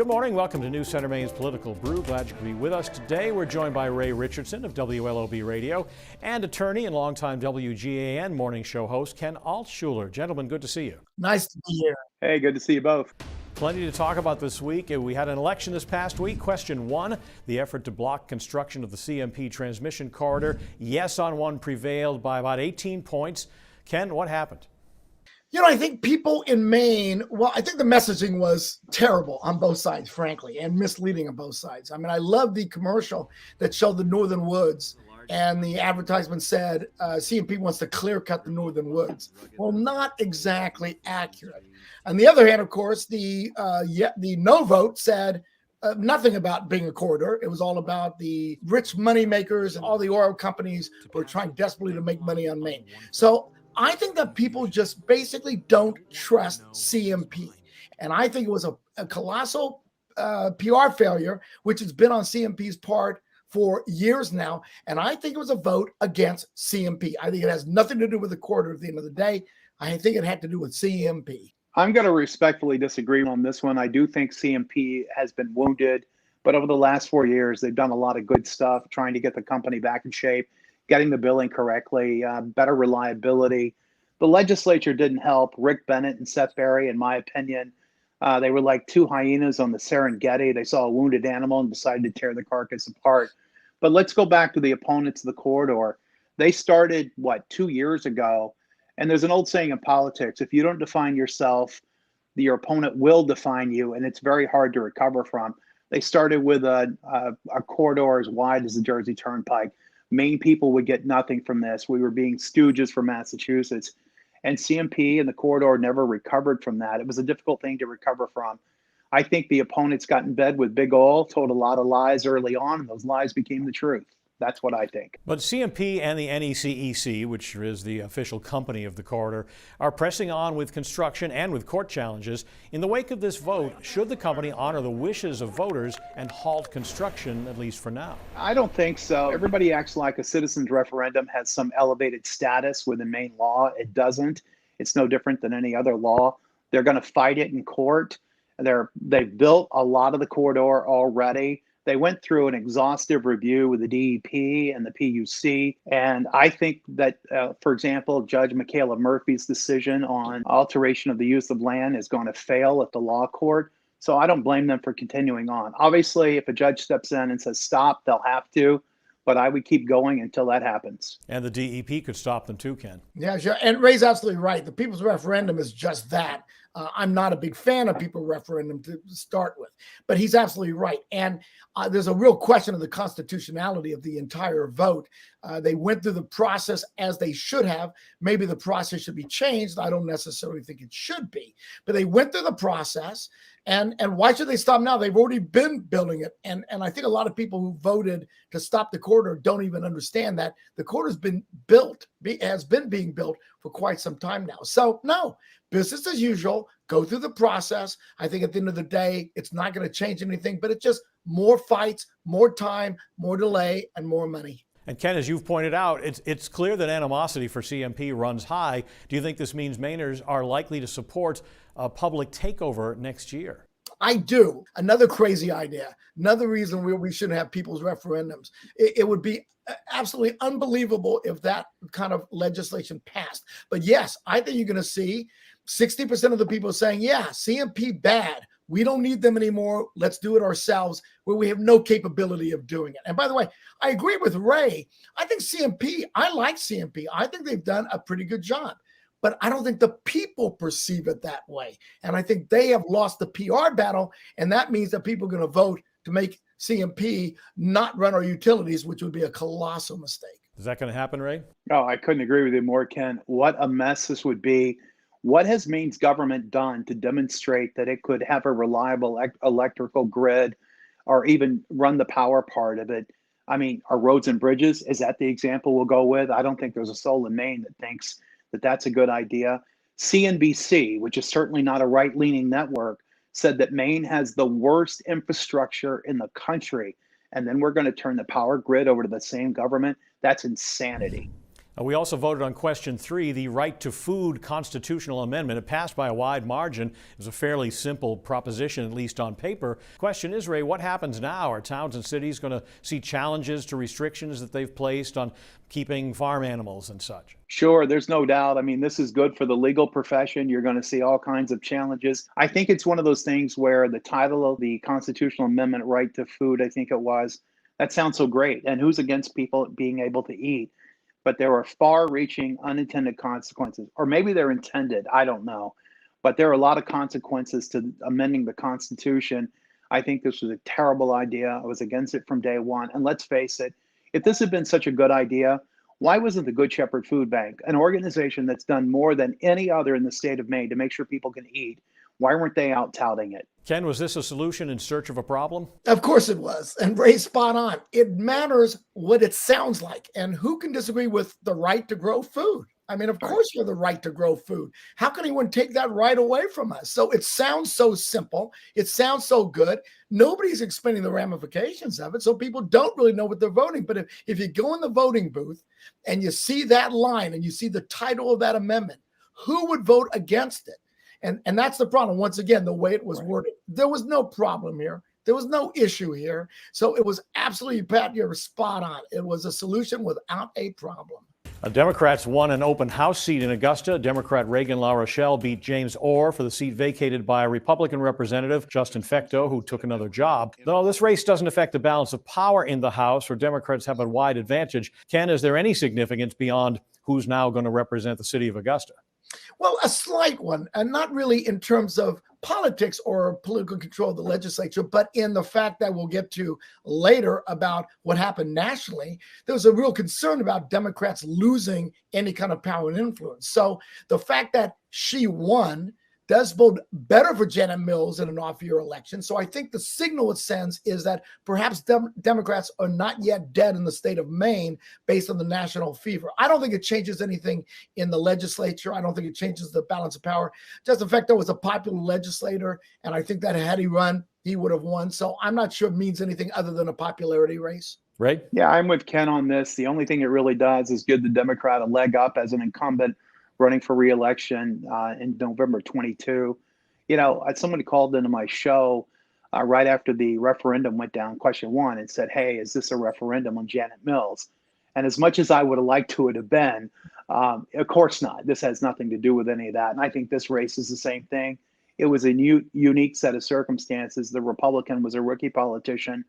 Good morning. Welcome to News Center Maine's Political Brew. Glad you could be with us today. We're joined by Ray Richardson of WLOB Radio and attorney and longtime WGAN Morning Show host Ken Altshuler. Gentlemen, good to see you. Nice to be here. Hey, good to see you both. Plenty to talk about this week. We had an election this past week. Question one, the effort to block construction of the CMP transmission corridor. Yes on one prevailed by about 18 points. Ken, what happened? You know, I think people in Maine, well, I think the messaging was terrible on both sides, frankly, and misleading on both sides. I mean, I love the commercial that showed the Northern Woods, and the advertisement said, CMP wants to clear cut the Northern Woods. Well, not exactly accurate. On the other hand, of course, the no vote said nothing about being a corridor. It was all about the rich money makers and all the oil companies who are trying desperately to make money on Maine. So I think that people just basically don't trust CMP. And I think it was a colossal PR failure, which has been on CMP's part for years now. And I think it was a vote against CMP. I think it has nothing to do with the corridor at the end of the day. I think it had to do with CMP. I'm going to respectfully disagree on this one. I do think CMP has been wounded, but over the last 4 years, they've done a lot of good stuff, trying to get the company back in shape, getting the billing correctly, better reliability. The legislature didn't help. Rick Bennett and Seth Berry, in my opinion, they were like two hyenas on the Serengeti. They saw a wounded animal and decided to tear the carcass apart. But let's go back to the opponents of the corridor. They started, 2 years ago? And there's an old saying in politics, if you don't define yourself, your opponent will define you, and it's very hard to recover from. They started with a corridor as wide as the Jersey Turnpike. Maine people would get nothing from this. We were being stooges for Massachusetts. And CMP and the corridor never recovered from that. It was a difficult thing to recover from. I think the opponents got in bed with big oil, told a lot of lies early on, and those lies became the truth. That's what I think. But CMP and the NECEC, which is the official company of the corridor, are pressing on with construction and with court challenges. In the wake of this vote, should the company honor the wishes of voters and halt construction, at least for now? I don't think so. Everybody acts like a citizens referendum has some elevated status within Maine law. It doesn't. It's no different than any other law. They're going to fight it in court. They've built a lot of the corridor already. They went through an exhaustive review with the DEP and the PUC. And I think that, for example, Judge Michaela Murphy's decision on alteration of the use of land is going to fail at the law court. So I don't blame them for continuing on. Obviously, if a judge steps in and says stop, they'll have to. But I would keep going until that happens. And the DEP could stop them too, Ken. Yeah, sure. And Ray's absolutely right. The people's referendum is just that. I'm not a big fan of people's referendum to start with, but he's absolutely right. And there's a real question of the constitutionality of the entire vote. They went through the process as they should have. Maybe the process should be changed. I don't necessarily think it should be, but they went through the process. And why should they stop now? They've already been building it. And I think a lot of people who voted to stop the corridor don't even understand that the corridor's been built, has been being built for quite some time now. So no, business as usual, go through the process. I think at the end of the day, it's not going to change anything, but it's just more fights, more time, more delay, and more money. And Ken, as you've pointed out, it's clear that animosity for CMP runs high. Do you think this means Mainers are likely to support a public takeover next year? I do. Another crazy idea. Another reason we shouldn't have people's referendums. It would be absolutely unbelievable if that kind of legislation passed. But yes, I think you're going to see 60% of the people saying, yeah, CMP bad. We don't need them anymore. Let's do it ourselves, where we have no capability of doing it. And by the way, I agree with Ray. I think CMP, I like CMP. I think they've done a pretty good job. But I don't think the people perceive it that way. And I think they have lost the PR battle. And that means that people are going to vote to make CMP not run our utilities, which would be a colossal mistake. Is that going to happen, Ray? Oh, I couldn't agree with you more, Ken. What a mess this would be. What has Maine's government done to demonstrate that it could have a reliable electrical grid or even run the power part of it? I mean, our roads and bridges, is that the example we'll go with? I don't think there's a soul in Maine that thinks that that's a good idea. CNBC, which is certainly not a right-leaning network, said that Maine has the worst infrastructure in the country. And then we're going to turn the power grid over to the same government. That's insanity. We also voted on question 3, the right to food constitutional amendment. It passed by a wide margin. It was a fairly simple proposition, at least on paper. Question is, Ray, what happens now? Are towns and cities going to see challenges to restrictions that they've placed on keeping farm animals and such? Sure, there's no doubt. I mean, this is good for the legal profession. You're going to see all kinds of challenges. I think it's one of those things where the title of the constitutional amendment, right to food, I think it was, that sounds so great. And who's against people being able to eat? But there are far-reaching unintended consequences, or maybe they're intended, I don't know. But there are a lot of consequences to amending the Constitution. I think this was a terrible idea. I was against it from day one. And let's face it, if this had been such a good idea, why wasn't the Good Shepherd Food Bank, an organization that's done more than any other in the state of Maine to make sure people can eat, why weren't they out touting it? Ken, was this a solution in search of a problem? Of course it was. And Ray's spot on. It matters what it sounds like. And who can disagree with the right to grow food? I mean, of course you have the right to grow food. How can anyone take that right away from us? So it sounds so simple. It sounds so good. Nobody's explaining the ramifications of it. So people don't really know what they're voting. But if you go in the voting booth and you see that line and you see the title of that amendment, who would vote against it? And that's the problem. Once again, the way it was worded, there was no problem here. There was no issue here. So it was absolutely, Pat, you're spot on. It was a solution without a problem. Democrats won an open House seat in Augusta. Democrat Reagan LaRochelle beat James Orr for the seat vacated by a Republican representative, Justin Fecteau, who took another job. Though this race doesn't affect the balance of power in the House, where Democrats have a wide advantage. Ken, is there any significance beyond who's now going to represent the city of Augusta? Well, a slight one, and not really in terms of politics or political control of the legislature, but in the fact that we'll get to later about what happened nationally. There was a real concern about Democrats losing any kind of power and influence. So the fact that she won does bode better for Janet Mills in an off-year election. So I think the signal it sends is that perhaps Democrats are not yet dead in the state of Maine based on the national fever. I don't think it changes anything in the legislature. I don't think it changes the balance of power. Just the fact that was a popular legislator, and I think that had he run, he would have won. So I'm not sure it means anything other than a popularity race. Right? Yeah, I'm with Ken on this. The only thing it really does is give the Democrat a leg up as an incumbent running for re-election in November 22. You know, somebody called into my show right after the referendum went down, question 1, and said, hey, is this a referendum on Janet Mills? And as much as I would have liked to it have been, of course not. This has nothing to do with any of that. And I think this race is the same thing. It was a unique set of circumstances. The Republican was a rookie politician.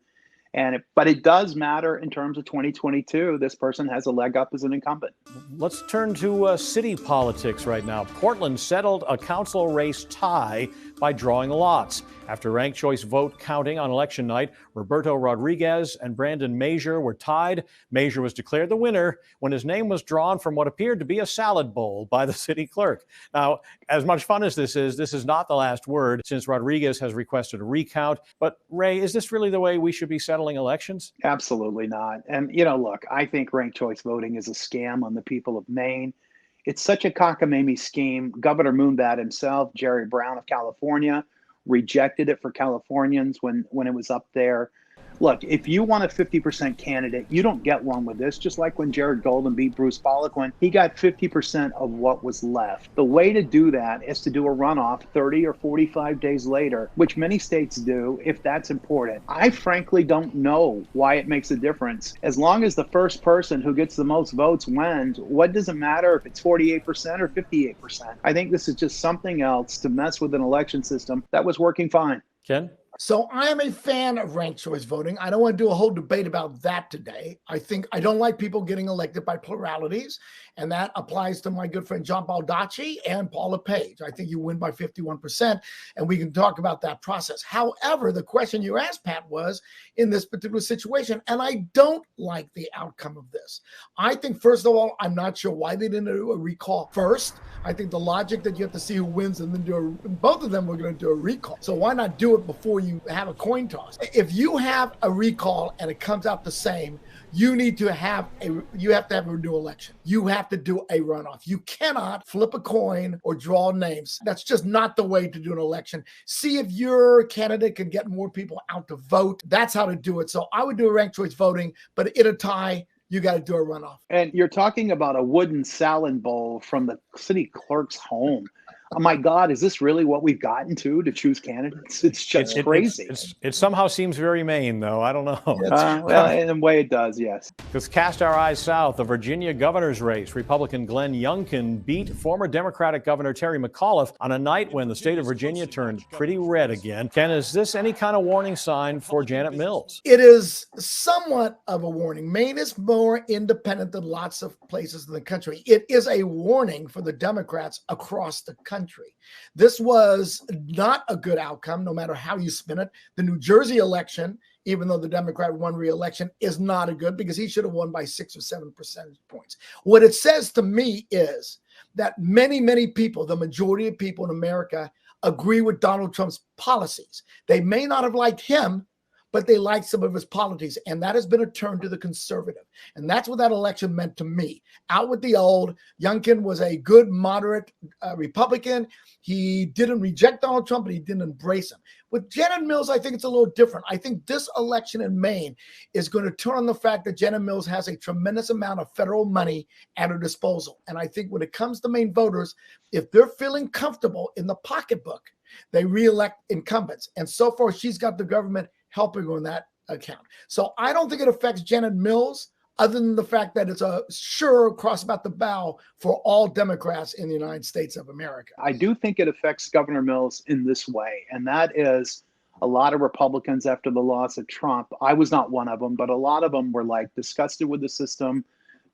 But it does matter in terms of 2022. This person has a leg up as an incumbent. Let's turn to city politics right now. Portland settled a council race tie by drawing lots. After ranked choice vote counting on election night, Roberto Rodriguez and Brandon Major were tied. Major was declared the winner when his name was drawn from what appeared to be a salad bowl by the city clerk. Now, as much fun as this is not the last word, since Rodriguez has requested a recount. But Ray, is this really the way we should be settling elections? Absolutely not. And, you know, look, I think ranked choice voting is a scam on the people of Maine. It's such a cockamamie scheme. Governor Moonbat himself, Jerry Brown of California, rejected it for Californians when it was up there. Look, if you want a 50% candidate, you don't get one with this. Just like when Jared Golden beat Bruce Poliquin, he got 50% of what was left. The way to do that is to do a runoff 30 or 45 days later, which many states do, if that's important. I frankly don't know why it makes a difference. As long as the first person who gets the most votes wins, what does it matter if it's 48% or 58%? I think this is just something else to mess with an election system that was working fine. Ken? So I am a fan of ranked choice voting. I don't want to do a whole debate about that today. I don't like people getting elected by pluralities, and that applies to my good friend John Baldacci and Paula Page. I think you win by 51%, and we can talk about that process. However, the question you asked, Pat, was in this particular situation, and I don't like the outcome of this. I think, first of all, I'm not sure why they didn't do a recall first. I think the logic that you have to see who wins and then both of them were going to do a recall. So why not do it before you have a coin toss? If you have a recall and it comes out the same, you have to have a new election. You have to do a runoff. You cannot flip a coin or draw names. That's just not the way to do an election. See if your candidate can get more people out to vote. That's how to do it. So I would do a ranked choice voting, but in a tie, you got to do a runoff. And you're talking about a wooden salad bowl from the city clerk's home. Oh my God, is this really what we've gotten to choose candidates? It's just crazy. It somehow seems very Maine, though. I don't know. Well, in a way it does, yes. Let's cast our eyes south. The Virginia governor's race. Republican Glenn Youngkin beat former Democratic Governor Terry McAuliffe on a night when the state of Virginia turned pretty red again. Ken, is this any kind of warning sign for Janet Mills? It is somewhat of a warning. Maine is more independent than lots of places in the country. It is a warning for the Democrats across the country. This was not a good outcome, no matter how you spin it. The New Jersey election, even though the Democrat won re-election, is not a good because he should have won by 6 or 7 percentage points. What it says to me is that many, many people, the majority of people in America, agree with Donald Trump's policies. They may not have liked him, but they liked some of his policies, and that has been a turn to the conservative. And that's what that election meant to me. Out with the old. Youngkin was a good, moderate Republican. He didn't reject Donald Trump, but he didn't embrace him. With Janet Mills, I think it's a little different. I think this election in Maine is going to turn on the fact that Janet Mills has a tremendous amount of federal money at her disposal. And I think when it comes to Maine voters, if they're feeling comfortable in the pocketbook, they reelect incumbents. And so far, she's got the government helping on that account. So I don't think it affects Janet Mills, other than the fact that it's a sure cross about the bow for all Democrats in the United States of America. I do think it affects Governor Mills in this way, and that is a lot of Republicans after the loss of Trump. I was not one of them, but a lot of them were like disgusted with the system,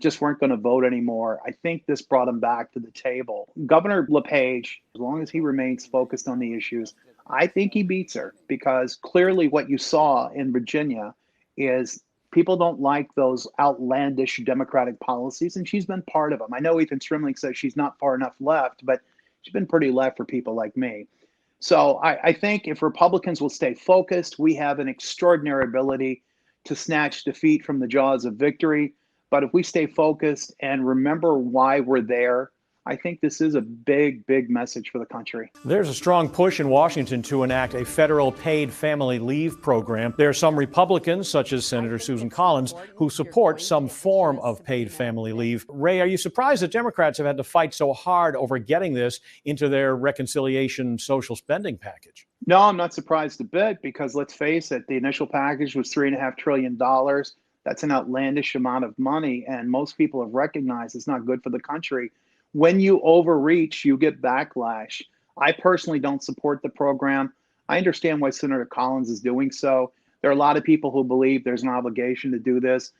just weren't going to vote anymore. I think this brought him back to the table. Governor LePage, as long as he remains focused on the issues, I think he beats her, because clearly what you saw in Virginia is people don't like those outlandish Democratic policies, and she's been part of them. I know Ethan Strimling says she's not far enough left, but she's been pretty left for people like me. So I think if Republicans will stay focused, we have an extraordinary ability to snatch defeat from the jaws of victory. But if we stay focused and remember why we're there, I think this is a big, big message for the country. There's a strong push in Washington to enact a federal paid family leave program. There are some Republicans, such as Senator Susan Collins, who support some form of paid family leave. Ray, are you surprised that Democrats have had to fight so hard over getting this into their reconciliation social spending package? No, I'm not surprised a bit, because let's face it, the initial package was $3.5 trillion. That's an outlandish amount of money, and most people have recognized it's not good for the country. When you overreach, you get backlash. I personally don't support the program. I understand why Senator Collins is doing so. There are a lot of people who believe there's an obligation to do this.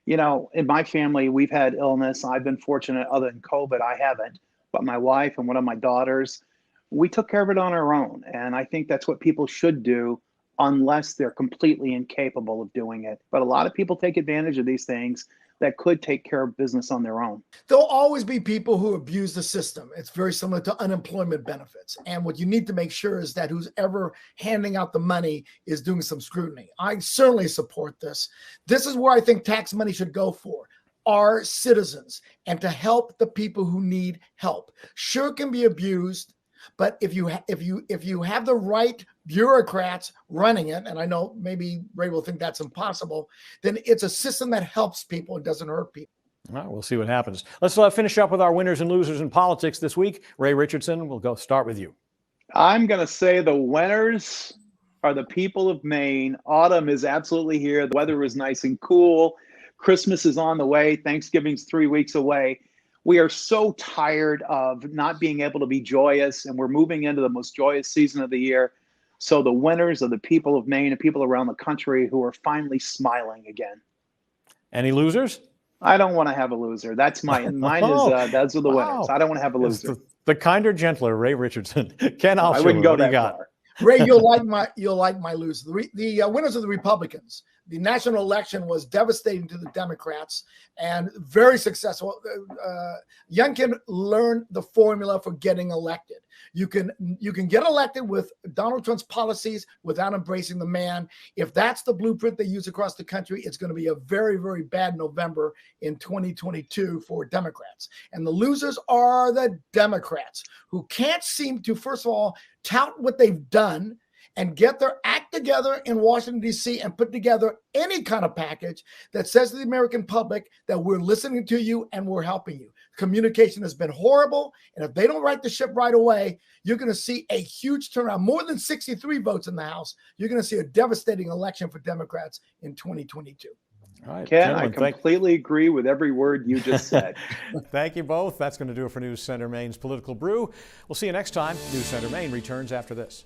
You know, in my family, we've had illness. I've been fortunate, other than COVID, I haven't. But my wife and one of my daughters, we took care of it on our own. And I think that's what people should do, unless they're completely incapable of doing it. But a lot of people take advantage of these things that could take care of business on their own. There'll always be people who abuse the system. It's very similar to unemployment benefits. And what you need to make sure is that who's ever handing out the money is doing some scrutiny. I certainly support this. This is where I think tax money should go for our citizens, and to help the people who need help. Sure, it can be abused, but if you have the right bureaucrats running it, and I know maybe Ray will think that's impossible, then it's a system that helps people and doesn't hurt people. All right, we'll see what happens. Let's finish up with our winners and losers in politics this week. Ray Richardson, we'll start with you. I'm going to say the winners are the people of Maine. Autumn is absolutely here. The weather is nice and cool. Christmas is on the way. Thanksgiving's 3 weeks away. We are so tired of not being able to be joyous, and we're moving into the most joyous season of the year. So the winners are the people of Maine and people around the country who are finally smiling again. Any losers? I don't want to have a loser. That's mine is those are the winners. I don't want to have a loser. The kinder, gentler Ray Richardson. Ken Altshuler, I wouldn't go that far. Ray, you'll like my loser. The winners are the Republicans. The national election was devastating to the Democrats and very successful. Youngkin learned the formula for getting elected. You can get elected with Donald Trump's policies without embracing the man. If that's the blueprint they use across the country, it's going to be a very, very bad November in 2022 for Democrats. And the losers are the Democrats, who can't seem to, first of all, tout what they've done, and get their act together in Washington, D.C. and put together any kind of package that says to the American public that we're listening to you and we're helping you. Communication has been horrible, and if they don't right the ship right away, you're going to see a huge turnaround, more than 63 votes in the House. You're going to see a devastating election for Democrats in 2022. All right, Ken, I completely agree with every word you just said. Thank you both. That's going to do it for News Center Maine's Political Brew. We'll see you next time. News Center Maine returns after this.